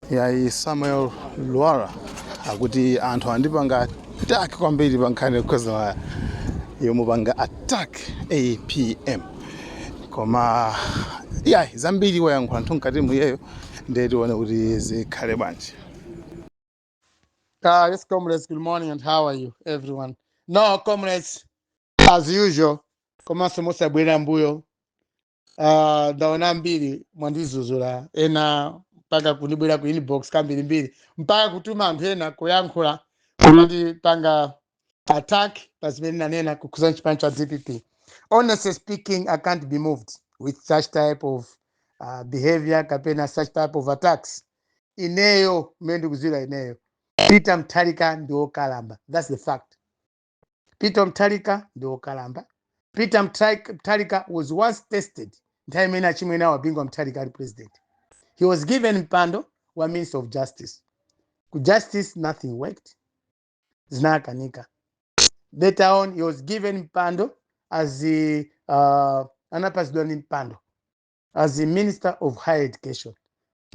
ya Samuel Luara akuti anthu andipanga attack kwambiri pankhani kukoza yomwe panga attack APM koma zambiri wayankhula anthu mkati muyeyo ndiye tione kuti zikhale bwanji. Yes, comrades, good morning and how are you, everyone? No, comrades, as usual, komanso mosabwera mbuyo. Ndaona mbiri mwandizuzula ena mpaka kunibwera ku inbox kambiri mbiri mpaka kutuma anthu ena kuyankhula kuti panga attack pazimene nanena kukhuza chipani cha DPP. Honestly speaking, I can't be moved with such type of behavior kapena such type of attacks. Ineyo mendi kuzira ineyo. Peter Mutharika ndi wokalamba. That's the fact. Peter Mutharika ndi wokalamba. Peter Mutharika was once tested. Time ina chimwena wa Bingwa Mutharika ali president. He was given mpando wa Minister of Justice. Ku justice, nothing worked. Zinakanika. Later on, he was given mpando as the anapasidwani mpando as the Minister of Higher Education.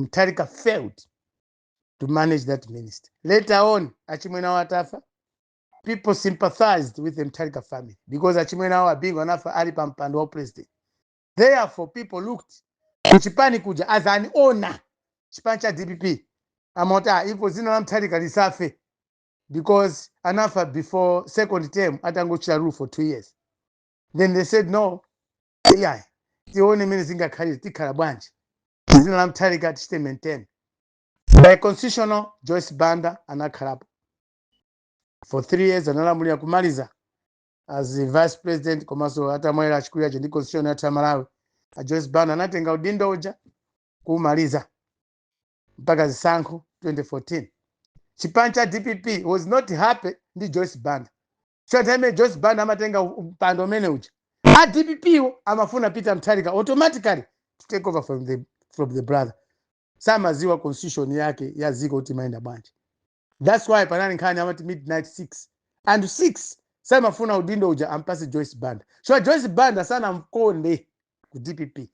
Mutharika failed to manage that minister. Later on, achimwena watafa, people sympathized with the Mutharika family because achimwena wa Bingwa nafa ali pa mpando wa president. Therefore, people looked to Chipani Kuja as an owner. Chipani cha DPP. Amota, if was in Mutharika lisafe because anafa before second term, atangochila rule for 2 years. Then they said no. The only minister nga kari tikara branch. Zina Mutharika tishite maintain. By constitutional, Joyce Banda anakarabo. For 3 years, analamulia kumaliza as the vice president komaso hata mwela achikuya jendi constitution ya Malawi. Joyce Banda anatenga udindo uja kumaliza mpaka zisankho 2014. Chipani cha DPP was not happy ndi Joyce Banda. So time Joyce Banda amatenga upando mene uja. DPP amafuna Peter Mutharika automatically to take over from the brother. Sama ziwa constitution yake ya ziko utimaenda bwanji. That's why panani nkani amati midnight 6 and 6 sama funa udindo uja ampasi Joyce Banda. So Joyce Banda sana mkonde ku DPP.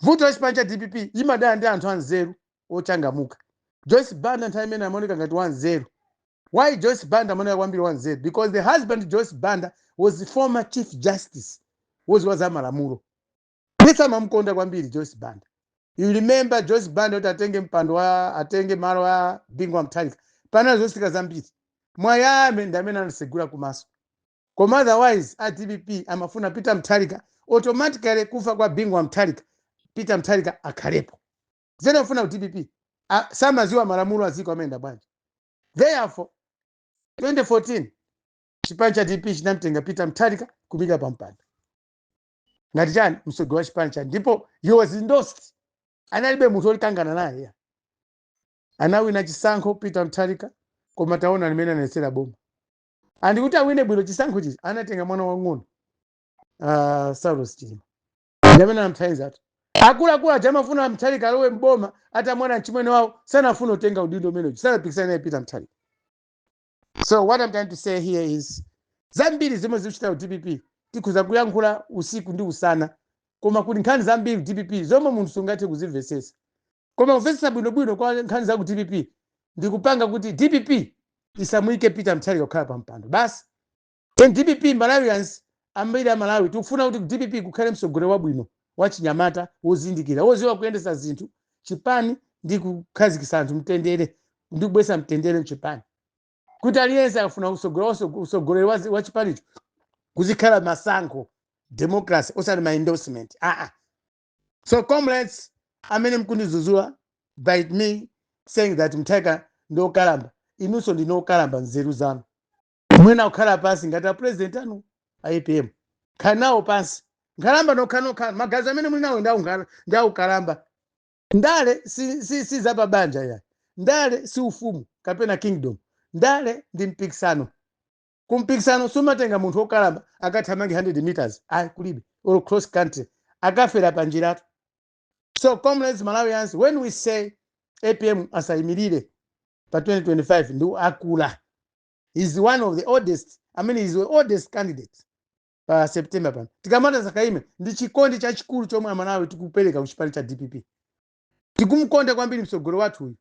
Vuto chipani cha DPP imadana ndi anthu anzeru ochangamuka. Joyce Banda time ena amoneka ngati 1-0. Why Joyce Banda amoneka kwambiri 1-0? Because the husband Joyce Banda was the former chief justice. Was amalamulo. Pesa mamkonda kwambiri Joyce Banda. You remember Joyce Banda atenge mpando wa atenge malo wa Bingwa Mutharika. Pana zosika zambiri. Mwayame ndamene anasegura kumaso. Koma otherwise DPP amafuna Peter Mutharika automatically kufa kwa Bingwa Mutharika. Peter Mutharika akalepo. Zena mfuna DPP. Sama ziwa malamulo aziko amenda bwanji. Therefore 2014 chipani cha DPP chinamtenga Peter Mutharika kubiga pampanda. Ngati chani msogolo wa chipani cha ndipo he was endorsed. Analibe mutu olikangana naye. Anawina chisankho Peter Mutharika koma taona limene anesera boma. Andi kuti awine bwino chisankho chichi anatenga mwana wang'ono. Saulos Chilima. Ndamene amthandiza atu. Akula jamafuna Mutharika alowe mboma hata mwana chimwene wawo sana afuna utenga udindo mene sana pikisana naye Peter Mutharika. So what I'm trying to say here is zambiri zimwe zikuchita DPP tikhuza kuyankhula usiku ndi usana koma kuti nkhani zambiri DPP zomwe munthu sungathe kuzimvesesa. Koma kuvesesa bwinobwino kwa nkhani za ku DPP ndikupanga kuti DPP isamuike Peter Mutharika kukhala pa mpando. Basi DPP Malawians ambiri Malawi tikufuna kuti DPP kukhale msogolero wabwino wachinyamata wozindikira woziwa kuyendesa zinthu chipani ndi kukhazikitsa anthu mtendere ndi kubwesa mtendere mchipani. Kuti aliyense afuna usogolero wa chipanicho kuzikhala masankho democracy osati ma endorsement. So comrades, amene mkundizuzula by me saying that Mutharika ndo kalamba inunso ndino kalamba nzeru zanu. Mwena ukhala pasi ngati president anu APM khanawo pasi ngalamba nokha magazi amene muli nawo ndawo kalamba. Ndale si zapabanja ya ndale si ufumu kapena kingdom. Ndale ndi mpikisano. Kumpikisano sumatenga munthu okalamba akathamange 100 meters kulibe or cross country akafera panjiratu. So comrades Malawians, when we say APM asayimirire pa 2025 ndu akula, is one of the oldest, he's the oldest candidate pa September pan. Tikamata Zakaime ndi chikondi chachikulu chomwe Malawi tikupereka ku chipani cha DPP. Tikumukonda kwambiri msogolo wathu uyu.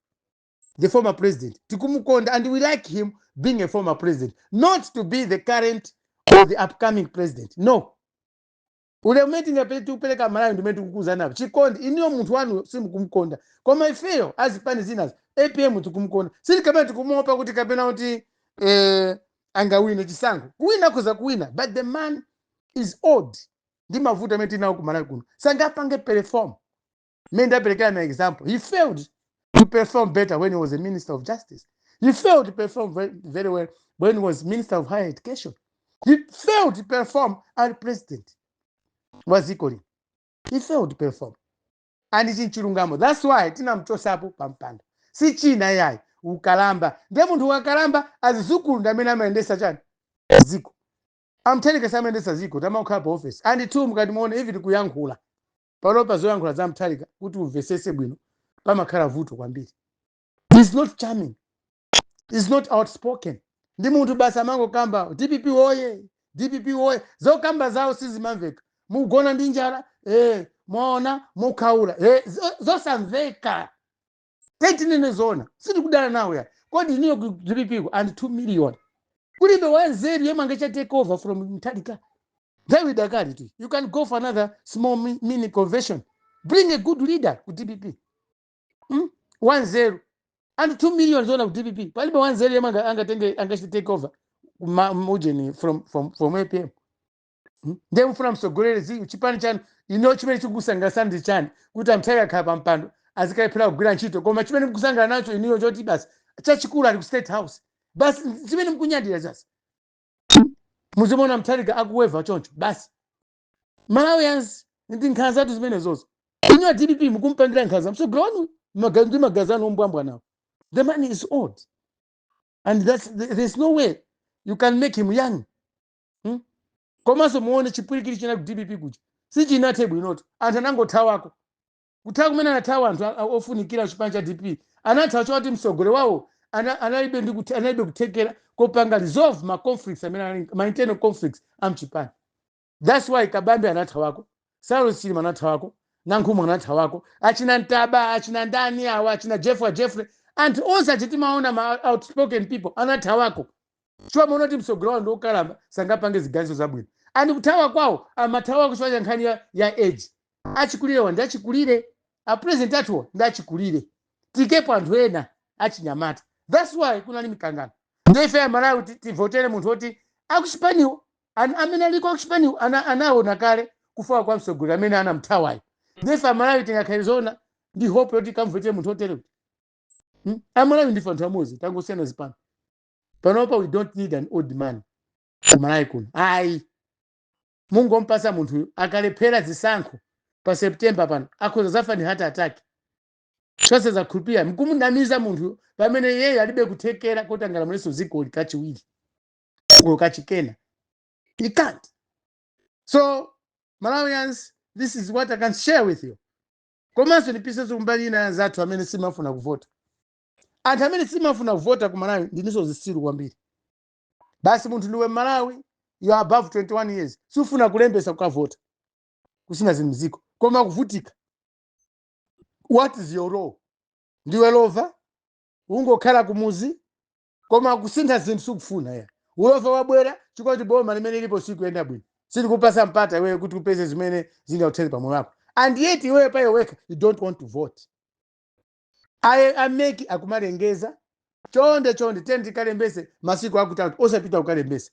the former president. Tikumukonda, and we like him being a former president, not to be the current or the upcoming president. No. Ule meeting tupeleka Malawi ndimene tikukuza napo. Chikondi, iniyo muntu wanu simukumukonda. Koma ifeyo, azipani zinazo, APM tikumukonda. Sili kapena tikumuopa kuti kapena kuti angawine chisankho. Kuwina kuza kuwina, but the man is old. Ndi mavuto amene tinawo ku Malawi kuno. Sangapange perform. Menda pelekana na example. He failed to perform better when he was a minister of justice. He failed to perform very well when he was minister of higher education. He failed to perform as president. Was equally. He failed to perform. And it's in Chirungamo. That's why tina mchosapo pampanda. Si china yai. Ukalamba. Ndiye muntu wakalamba azizukulu ndamene amaendesa chani. Ziko. I'm telling you samendesa ziko. Tama ukapa office. And two mukati muone hivi kuyankhula. Palopa zoyankhula za mtalika kuti uvesese bwino. Pamakhala vuto kwambiri. He's not charming. He's not outspoken. Ndi muntu basa mango kamba DPP oye. DPP oye. Zo kamba zao sizimamveka. Mugona ndi njala, mwaona, mukaula, zosamveka. Tetinene zona, siti kudala nawe ya. Kodi niyo DPP and 2 million. Kulibe wanzeri yemangecha take over from Mtalika. David Dakari, you can go for another small mini convention. Bring a good leader to DPP. 1-0 and 2 million zona ku DPP. Palibe wanzeri yemanga angecha take over mujeni from APM. Then from so great chipani chanu chimene chikusanga sandi chani kuti amtaya khala pampando azikayiphera kugwira ntchito koma chimene mkusanga nacho iniyo choti basi chachikulu ali ku state house basi chimene mkunyadira chasi muzimona Mtalika akuweva choncho basi Malawians ndi nkhanza zatu zimene zozo iniyo DPP mukumpangira nkhanza msogoloni magazano ombwambwa nawo. The man is old and there's no way you can make him young. Komanso muone chipwirikiri china ku DPP kuja sichinathe bwinoto anthu anangothawako kuthawa kumene anathawa anthu ofunikira chipani cha DPP anathawa choti msogole wawo analibe kuthekera kopanga resolve ma conflicts amene ma internal conflicts amchipani. That's why Kabambe anathawako, Saulos Chilima anathawako, Nankumu anathawako, achina Ntaba, achina ndani awa, achina Jeffrey, and onse achitimaona ma outspoken people anathawako. Chwa monoti msogolo ndo kalamba sangapange ziganizo zabwino. Ani kuthawa kwawo amathawa kuchwaja nkhani ya age. Achikulire wanda achikulire. A president atuwo ndachikulire. Tikepo anthu ena achinyamata. That's why kunali mikangano. Ndefe ya Malawi tivotere munthu oti akuchipaniwo. Amene aliko akuchipaniwo anaona kale kufa kwa msogolo amene anamthawayo. Ndefe ya Malawi tingakhalizona ndi hope yoti kamvotere munthu otere. Amalawi ndife anthu amozi tangosiyana zipano. Panopa we don't need an old man. Malawi kuno. Ayi. Mungu mpasa muntu akalephera zisankho pa September pano akhoza zafa ni heart attack. Chose za kupia mkumunamiza muntu pamene yeye alibe kuthekera kotangala muleso ziko likachiwiri. Ko kachikena. He can't. So Malawians, this is what I can share with you. Komanso ni pieces umbali na zatu amene simafuna kuvota. Anthu amene simafuna kuvota ku Malawi ndiniso zisiru kwambiri. Basi muntu ndiwe Malawi, you are above 21 years. Sufuna kulembesa kukavota. Kusina zimziko. Koma kuvutika. What is your role? Ndiwe lova? Ungokhala kumuzi? Koma kusintha zinthu sukufuna ya. Ulova wabwera chikoti boma limene lipo siku enda bwino. Sili kupasa mpata wewe kuti upeze zimene zingakuthele pamoyo wako. And yet wewe pa yoweka you don't want to vote. I make akumalengeza. Chonde tendi kalembese masiku akutatu osapita ukalembese.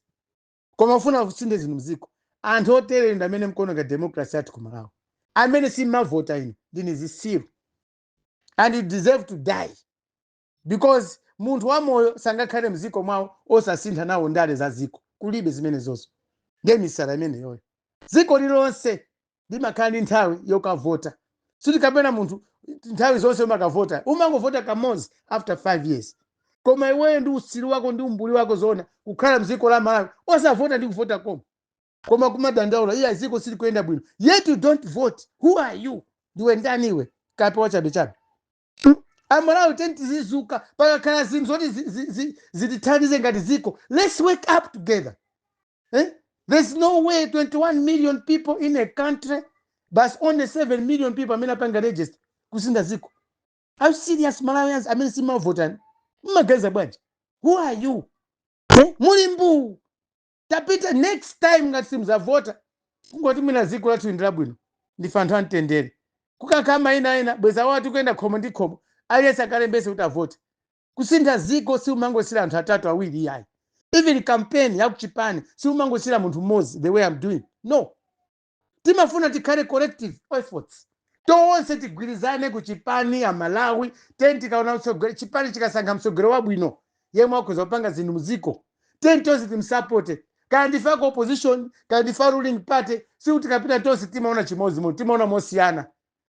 Koma ufuna kusinde zinthu mziko. Anthu otere ndamene mkono ka democracy ati ku Malawi. Amene simavota ino ndini zisiru. And you deserve to die. Because muntu wa moyo sangakhale mziko mwawo osasintha nawo ndale za ziko. Kulibe zimene zozo. Ngemisala imene yoyo. Ziko lilonse limakhala ndi nthawi yokavota. Suti kapena muntu nthawi zonse umakavota. Umangovota kamozi after 5 years. Koma iweyo ndi usilu wako ndi umbuli wako zona kukhala mziko la Malawi osavota ndi kuvota koma. Koma kumadandaula iya ziko sili kuenda bwino. Yet you don't vote. Who are you? Ndiwe ndani iwe? Kapewa chabe. Amalawi tenti zizuka pakakhala zinthu zoti zitithandize ngati ziko. Let's wake up together. There's no way 21 million people in a country but only 7 million people amene apanga register kusinda ziko. Are you serious, Malawians? I mean, Sima Votan. Who are you? Mulimbu. Tapita next time ngati simuzavota. Kungoti mina ziko la tuindira bwino. Ndifantu antendere. Kukakama ina bweza watu kwenda khomo ndi khomo. Aliyesa kalembese kuti avote. Kusintha ziko si umangosira anthu atatu awiri yayi. Even campaign ya kuchipani si umangosira munthu mmodzi the way I'm doing. No. Timafuna tikhale collective efforts. Tonse tigwirizane kuchipani ya Malawi, tikaona chipani chikasankha msogolo wabwino yemwe akhoza kupanga zinthu muziko. Tonse timsupport. Kana ndifa ku opposition, kana ndifa ruling party, si kuti kapita tonse timaona chimodzi mu, timaona mosiyana.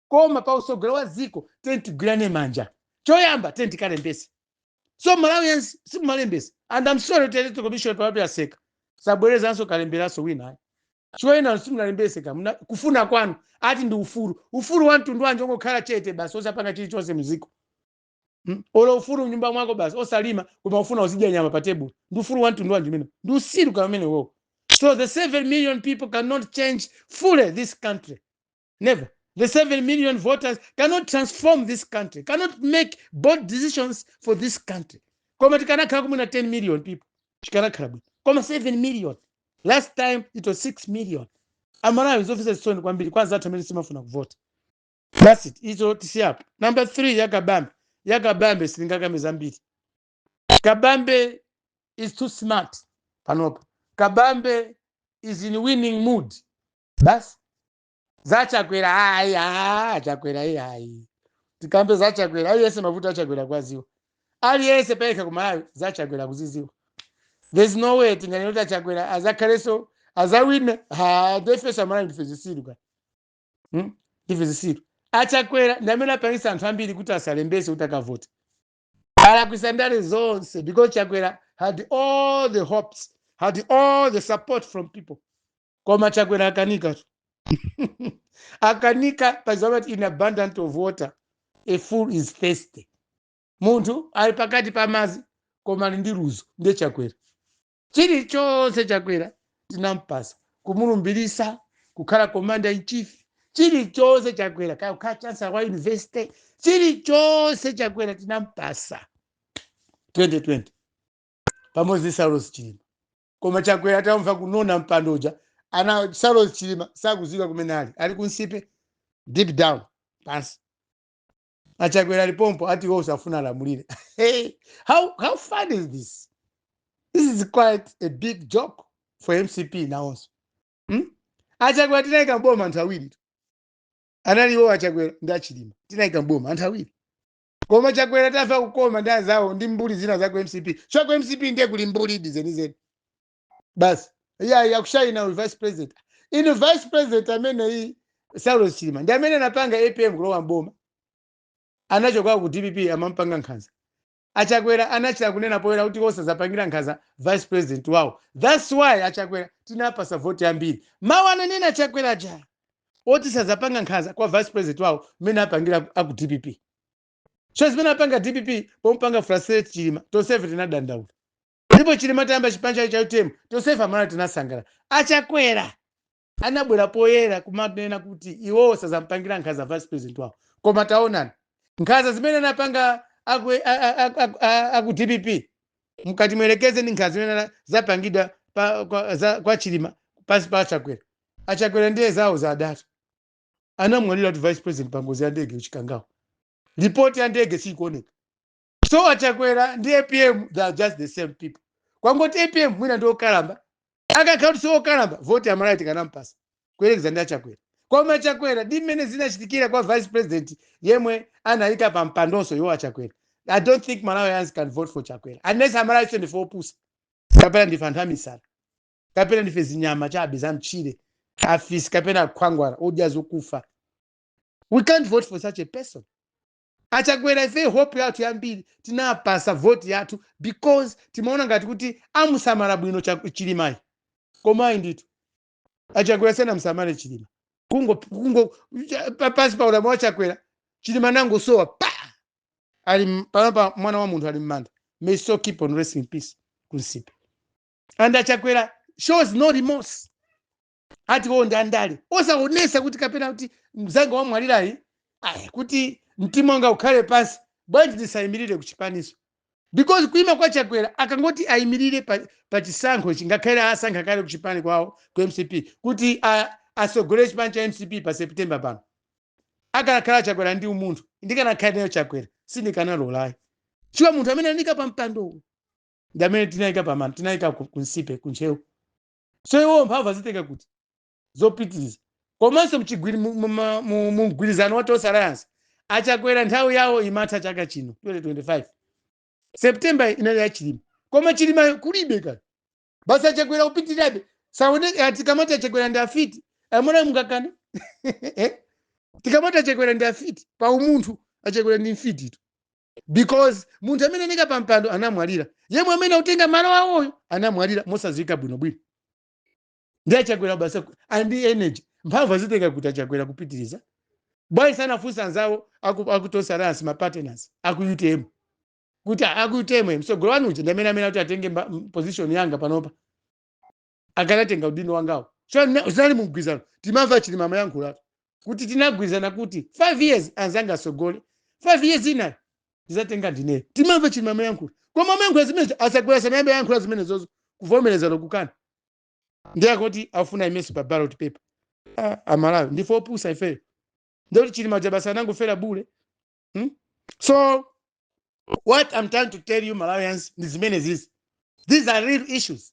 Koma pa usogolo wa ziko tigwirane manja. Choyamba tikalembese. So Malawians si malembese. And I'm sorry to tell you, commission probably aseka. Sabwereza anso kalemberaso wina. Choyena simulembese kamuna kufuna kwanu ati ndi ufuru. Ufuru wantu ndo anje ngokhala chete basi osapanga chili chose muziko. Ola ufuru nyumba mwako basi osalima koma ufuna uzidya nyama pa table. Ndi ufuru wantu ndo anje mena. Ndi usiru kama mene wo. So the 7 million people cannot change fully this country. Never. The 7 million voters cannot transform this country, cannot make bold decisions for this country. Koma tikanakhala kumuna 10 million people. Tikanakhala bwino. Koma 7 million. Last time it was 6 million. Amalawi officers soni kwambiri kwanza athu amene simafuna kuvota. That's it. Izo tisiapo. Number 3 yakabambe. Yakabambe silingakame zambiri. Kabambe is too smart. Panopo. Kabambe is in winning mood. Bas. Zachakwera achakwera ai. Tikambe zachakwera aliyese mavuto achakwera kwaziwa. Aliyese peka kumalawi zachakwera kuziziwa. There's no way tinganota chakwera azakaleso azawina defesa mara ndifezisiru ka. Ndifezisiru. Achakwera ndamena pangisa anthu ambiri kuti asalembese utakavota. Ala kusandale zonse because chakwera had all the hopes, had all the support from people. Koma chakwera akanika tu. Akanika pazawati in abundance of water a fool is thirsty. Muntu ali pakati pamazi koma ndi ruzo nde chakwera. Chili chose chakwera tinampasa kumulumbirisa kukhala commander in chief. Chili chose chakwera kukhala chancellor wa university. Chili chose chakwera tinampasa 2020 pamodzi Saulos Chilima. Koma chakwera tamva kunona mpandoja ana Saulos Chilima sakuziwa kumene ali kunsipe deep down pansi. Achakwera lipompo ati wo usafuna lamulire. Hey, how fun is this? This is quite a big joke for MCP now also. Achakwera tinaika mboma anthu awiri. Analiwo achakwera ndi Chilima. Tinaika mboma anthu awiri. Koma chakwera tafa kukoma nda zawo ndi mbuli zina za MCP. Choko MCP ndiye kuli mbuli dizenizeni. Basi. Ya kushaina vice president. Ino vice president amene hii Saulos Chilima. Ndi amene anapanga APM kulowa mboma. Anacho kwa ku DPP amampanga nkhanza. Achakwera anachira kunena poera kuti osazapangira nkhanza vice president wawo. That's why achakwera tinapasa vote yambiri. Mawana nena achakwera ja. Oti sazapanga nkhanza kwa vice president wawo mene apangira aku DPP. So zimene apanga DPP pompanga frustrate Chilima tonsefe tinadandaula. Ndipo Chilima tayamba chipanja cha UTM tonsefe amana tinasangala. Achakwera anabwera poyera kumanena kuti iwo sazampangira nkhanza vice president wawo. Koma taonani nkhanza zimene anapanga aku DPP mukati mwelekeze ndi nkhanza zimene zapangidwa kwa Chilima pasi pa Achakwera. Achakwera ndiye zawo za data. Anamwalira tu vice president pangozi ya ndege uchikangawo. Report ya ndege sikuoneka. So Achakwera ndi APM they are just the same people. Kwangoti APM mwina ndio kalamba. Akakhala so kalamba vote ya Malawi tikanampasa. Kuelekeza ndi Achakwera. Koma Achakwera ndi mmene zinachitikira kwa vice president yemwe anayika pa mpandonso yo Achakwera. I don't think Malawians can vote for Chakwera unless Malawi 24 pusa. Kapena ndifantamisana. Kapena ndifezi nyama chabe za mchire. Afisi kapena kwangwara odya zokufa. We can't vote for such a person. Achakwera ife hope yathu yambiri tinapasa vote yathu because timaona ngati kuti amusamala bwino Chilimayi. Koma nditu Achakwera sena msamale Chilima. Kungo pasi pa ulamu wa Achakwera Chilima nango sowa pa ali pamapa mwana wa munthu ali mmanda. May so keep on resting in peace kunsipe. And Achakwera shows no remorse. Ati wo ndandale osaonesa kuti kapena kuti mzanga wa mwalirayi kuti mtima wanga ukhale pansi bwanji ndisayimirire kuchipaniso because kuima kwa Chakwera akangoti ayimirire pa chisankho chingakhale asankha kale kuchipani kwawo ku MCP kuti asogole chipani cha MCP pa September pano akanakhala Chakwera ndi umunthu ndikanakhala nayo Chakwera sindikanalolayo chiwa munthu amene anika pa mpando ndi amene tinayika pamano tinayika kunsipe kunchewu so iwo mphamvu aziteka kuti zopitiriza komanso mugwirizano wa Tonse Alliance Achakwera nthawi yawo imatha chaka chino 2025 September inali ya Chilima koma Chilima kulibe kale basi Achakwera kupitirabe saoneke tikamati Achakwera ndi afiti amuna mungakane tikamati Achakwera ndi afiti pa umunthu Achakwera ndi mfiti tu because munthu amene anika pa mpando anamwalira yemwe amene utenga malo awoyo anamwalira mosazika bwinobwino ndi Achakwera basi andi energy mphamvu aziteka kuti Achakwera kupitiriza bwanji sanafunsa anzawo aku Tonse Alliance ma partners aku UTM kuti aku UTM msogolo wanu ndi amene kuti atenge position yanga panopa akanatenga udindo wangawo so zinali mugwizano timamva Chilima mayankhula kuti tinagwizana kuti 5 years anzanga sogole 5 years ina ndizatenga ndineyo timamva Chilima mayankhula koma mayankhula zimene Achakwera sanayambe yankhula zimene zozo kuvomereza lokukana ndiye kuti afuna imeso pa ballot paper amalawi ndifo opusa ifeyo ndoti Chilima jabasa nangu fera bule so what I'm trying to tell you Malawians is zimene zizi these are real issues.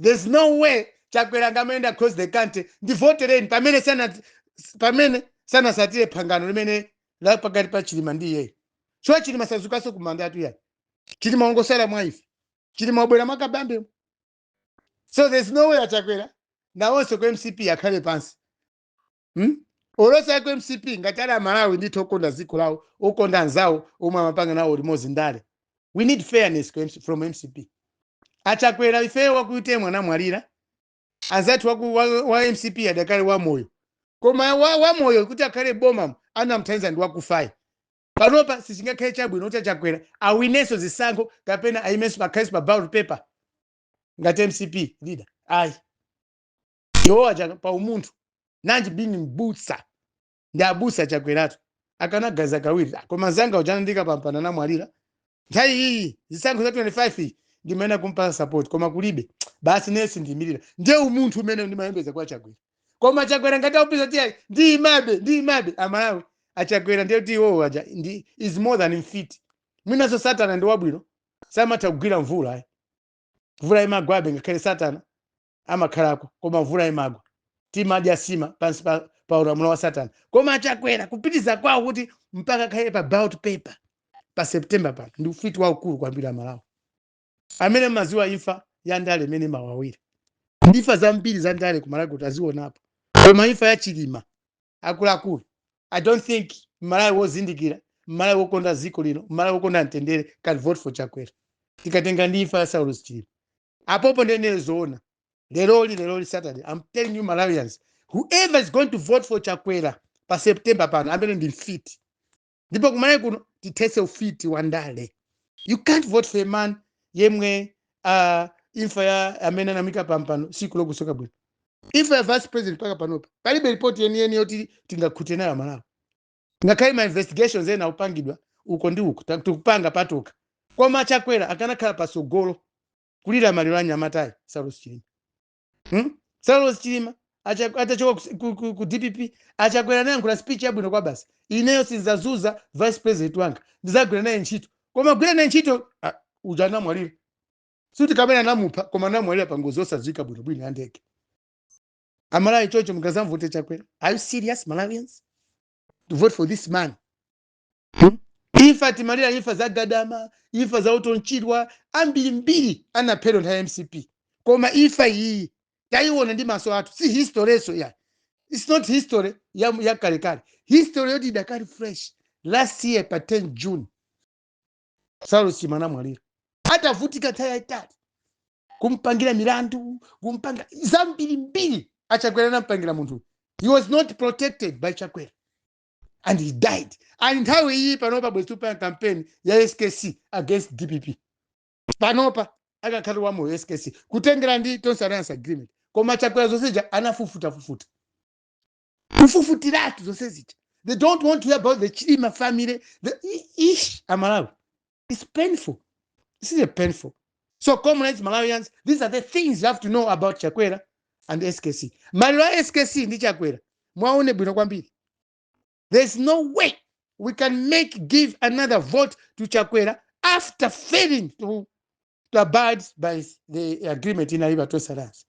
There's no way Chakwera ngamenda across the country ndivotereni pamene sana satire phangano limene la pakati pa Chilima ndi yeye so Chilima sazukaso kumandatu ya Chilima ongosala mwaife Chilima obwera makabambe so there's no way Chakwera na wonse ku MCP akhale pansi olosa ku MCP ngatala Malawi ndi tokonda ziko lawo ukonda nzawo omwe amapanga nawo limozi ndale we need fairness from MCP Achakwera ifeyo wakuite mwana mwalira azati wa MCP adakale wa moyo koma wa moyo kuti akhale boma anamthandiza ndi wakufai panopa sichingakhale chabwino kuti Achakwera awineso zisankho kapena aimeso pakhale pa ballot paper ngati MCP leader ayi yo aja pa umunthu nanji bini mbusa ndi abusa Achakweratu akanagaza kawiri koma zanga ujana ndika pampana na mwalira nthawi iyi zisankho za 25 ndimene kumpa support koma kulibe basi nesi ndimirira ndiye umunthu umene ndimayembeza kwa Chakwera koma Chakwera ngati upisa tiya ndi imabe amalawi Achakwera ndiye kuti iwo aja ndi is more than fit mwinaso Satana ndi wabwino samatha kugwira mvula imagwabe ngakhale Satana amakhalako koma mvula imagwa timadya sima pansi pa ulamuliro wa Satana koma Achakwera kupitiza kwawo kuti mpaka khale pa ballot paper pa September pano ndi ufiti waukulu kwambiri Malawi amene maziwa imfa ya ndale mene mawawiri ndifa zambiri za ndale kumalawi kuti azionapo koma imfa ya Chilima akuluakulu I don't think Malawi wozindikira Malawi wokonda ziko lino Malawi wokonda mtendere can vote for Chakwera tikatenga ndi imfa ya Saulos Chilima apopo ndene zoona leroli Saturday I'm telling you Malawians whoever is going to vote for Chakwera pa September pano amene ndi fit ndipo kumalawi kuno tithese ufiti wa ndale you can't vote for a man yemwe imfa ya amene anamika pampano siku lokusoka bwino imfa ya vice president paka panopa palibe report yeni yoti tingakhute nayo Malawi ngakhale ma investigations ena upangidwa uko ndi uko tikupanga patoka koma Chakwera akanakhala pasogolo kulira maliro anyamatayi Saulos Chilima Saulos Chilima atachoka ku DPP Achakwera naye nkula speech yabwino kwa basi ineyo sinzazuza vice president wanga ndizagwira naye ntchito koma gwira naye ntchito ujana mwalira suti kamena namupha koma namwalira pangozi osazika bwino yandeke amalawi chocho mukazamvote Chakwera are you serious Malawians to vote for this man imfa timalira imfa za Gadama imfa za utonchidwa ambiri anaphedwa nthawi MCP koma imfa iyi tayiona ndi maso athu si history so ya it's not history ya kalekale history yoti idakali fresh last year pa 10 June Saulos Chilima anamwalira atavutika nthawi yayitali kumpangira milandu kumpanga zambiri Achakwera anampangira munthu he was not protected by Chakwera and he died and nthawi iyi panopa bwestupa campaign ya SKC against DPP panopa akakhala wa moyo SKC kutengera ndi Tonse Alliance agreement koma Chakwera zonsezija anafufuta kufufutiratu zonsezija They don't want to hear about the Chilima family. The ish Amalawi. It's painful. This is painful. So, comrades, Malawians, these are the things you have to know about Chakwera and SKC. Malwa SKC ndi Chakwera. Mwaone bwino kwambiri. There's no way we can give another vote to Chakwera after failing to abide by the agreement in Ariba Tosaras.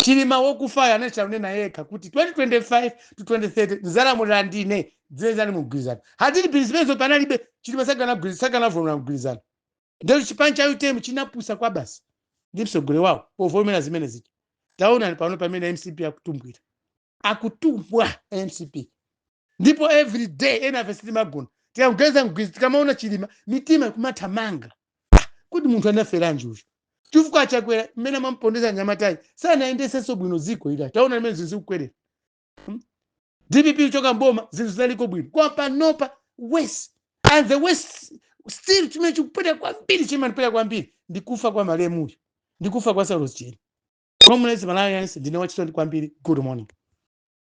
Chilima wokufaya anacha unena yeka kuti 2025 to 2030 nzala mulandine dzezani mugwizana. Hadili principles panalibe Chilima sakana vona mugwizana. Ndio chipancha utemu chinapusa kwa basi. Ndimsogole wao povomera zimene ziki. Taona ni pano pamene MCP akutumbwira. Akutumbwa MCP. Ndipo every day ena vesiti magona. Tikageza mgwizi kama una Chilima mitima kumathamanga. Kuti munthu anafera njuju. Chifukwa Chakwera mmene mampondeza Nyamatai sana ayendesenso bwino ziko ila. Taona limene zizikukwerera. DPP uchoka mboma zinaliko bwino. Kwa panopa West and the West still chimene chikupita kwambiri chimanipita kwambiri ndikufa kwa malemu ndikufa kwa Saulos Chilima. Comrades Malawians ndine wachitondi kwambiri. Good morning.